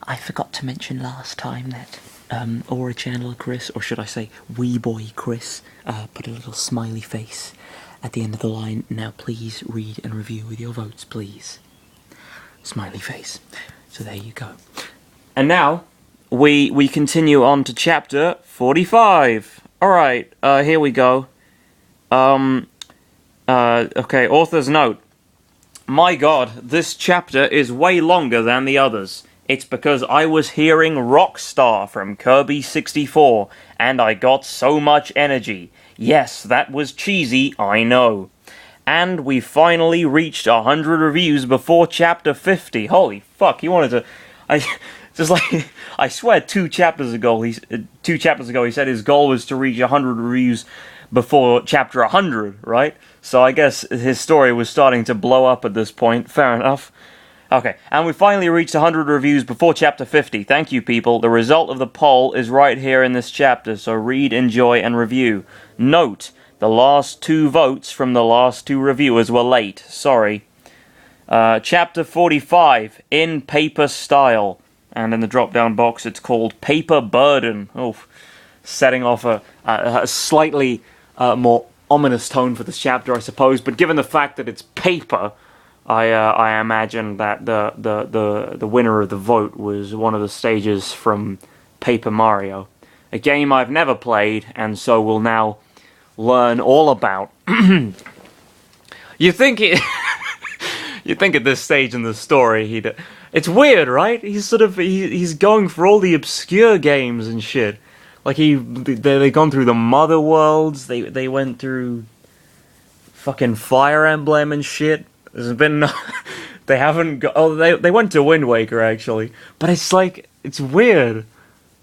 I forgot to mention last time that AuraChannelerChris, or should I say Wee Boy Chris, put a little smiley face at the end of the line. Now please read and review with your votes, please. Smiley face. So there you go. And now, we continue on to chapter 45. Alright, here we go. Okay, author's note. My god, this chapter is way longer than the others. It's because I was hearing Rockstar from Kirby 64, and I got so much energy. Yes, that was cheesy, I know. And we finally reached 100 reviews before chapter 50. Holy fuck, he wanted to... I swear 2 chapters ago he said his goal was to reach 100 reviews before chapter 100, right? So I guess his story was starting to blow up at this point. Fair enough. Okay, and we finally reached 100 reviews before chapter 50. Thank you, people. The result of the poll is right here in this chapter, so read, enjoy, and review. Note, the last 2 votes from the last 2 reviewers were late. Sorry. Chapter 45, In Paper Style. And in the drop-down box, it's called Paper Burden. Oh, setting off a slightly more ominous tone for this chapter, I suppose. But given the fact that it's paper, I imagine that the winner of the vote was one of the stages from Paper Mario, a game I've never played, and so will now learn all about. You think at this stage in the story it's weird, right? He's going for all the obscure games and shit. Like they've gone through the Mother Worlds, they went through fucking Fire Emblem and shit. There's been no, they haven't got, they went to Wind Waker actually, but it's like, it's weird.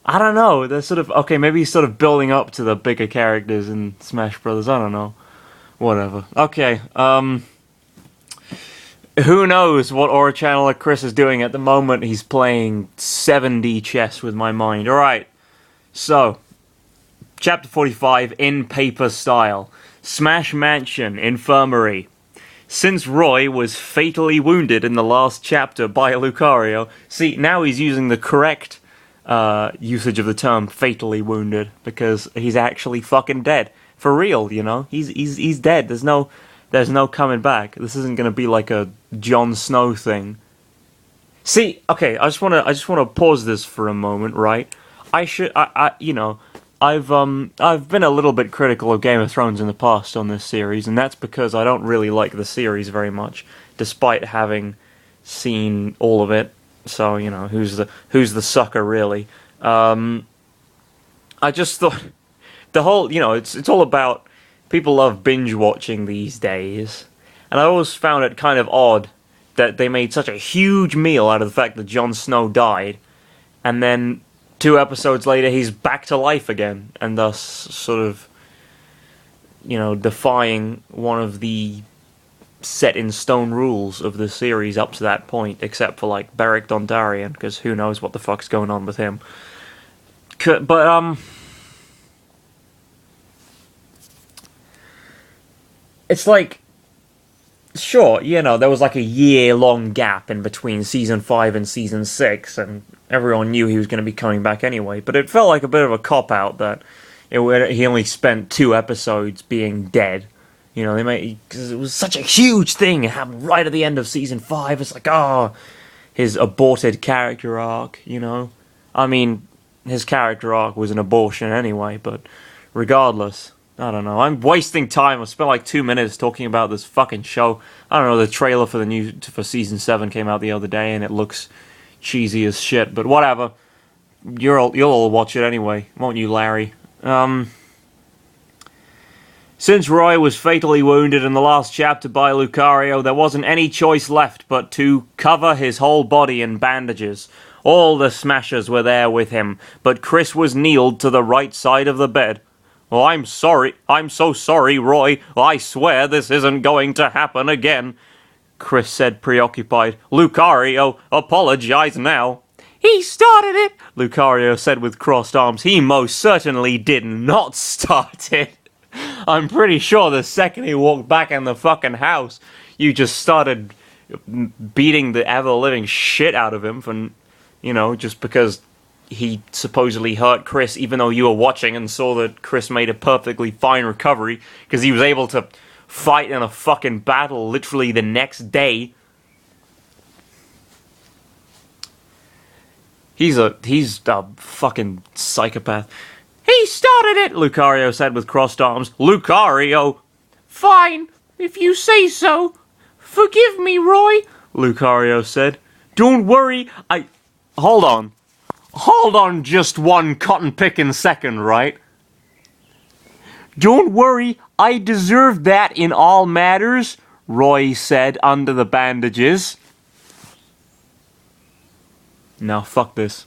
I don't know, they're sort of, okay, maybe he's sort of building up to the bigger characters in Smash Brothers, I don't know. Whatever. Okay, who knows what AuraChannelerChris is doing at the moment? He's playing 7D chess with my mind. Alright, so, chapter 45, In Paper Style. Smash Mansion, Infirmary. Since Roy was fatally wounded in the last chapter by Lucario, see, now he's using the correct usage of the term fatally wounded, because he's actually fucking dead. For real, you know? He's dead. There's no coming back. This isn't gonna be like a Jon Snow thing. See, okay, I just wanna pause this for a moment, right? You know, I've been a little bit critical of Game of Thrones in the past on this series, and that's because I don't really like the series very much, despite having seen all of it. So, you know, who's the sucker really? I just thought the whole, you know, it's all about, people love binge watching these days, and I always found it kind of odd that they made such a huge meal out of the fact that Jon Snow died, and then 2 episodes later he's back to life again, and thus sort of, you know, defying one of the set-in-stone rules of the series up to that point, except for, like, Beric Dondarrion, because who knows what the fuck's going on with him. But, it's like, sure, you know, there was like a year-long gap in between Season 5 and Season 6, and everyone knew he was going to be coming back anyway, but it felt like a bit of a cop-out that he only spent 2 episodes being dead. You know, because it was such a huge thing, it happened right at the end of Season 5, it's like, his aborted character arc, you know? I mean, his character arc was an abortion anyway, but regardless, I don't know. I'm wasting time. I spent like 2 minutes talking about this fucking show. I don't know, the trailer for Season 7 came out the other day, and it looks cheesy as shit, but whatever. You'll all watch it anyway, won't you, Larry? Since Roy was fatally wounded in the last chapter by Lucario, there wasn't any choice left but to cover his whole body in bandages. All the Smashers were there with him, but Chris was kneeled to the right side of the bed. "Oh, I'm sorry. I'm so sorry, Roy. I swear this isn't going to happen again," Chris said, preoccupied. "Lucario, apologize now." "He started it," Lucario said with crossed arms. "He most certainly did not start it. I'm pretty sure the second he walked back in the fucking house, you just started beating the ever-living shit out of him for You know, just because he supposedly hurt Chris, even though you were watching and saw that Chris made a perfectly fine recovery, because he was able to fight in a fucking battle literally the next day. He's a fucking psychopath. He started it, Lucario said with crossed arms. Lucario? Fine, if you say so. Forgive me, Roy, Lucario said. Don't worry, Hold on. Hold on just one cotton-picking second, right? Don't worry, I deserve that in all matters, Roy said under the bandages. Now fuck this.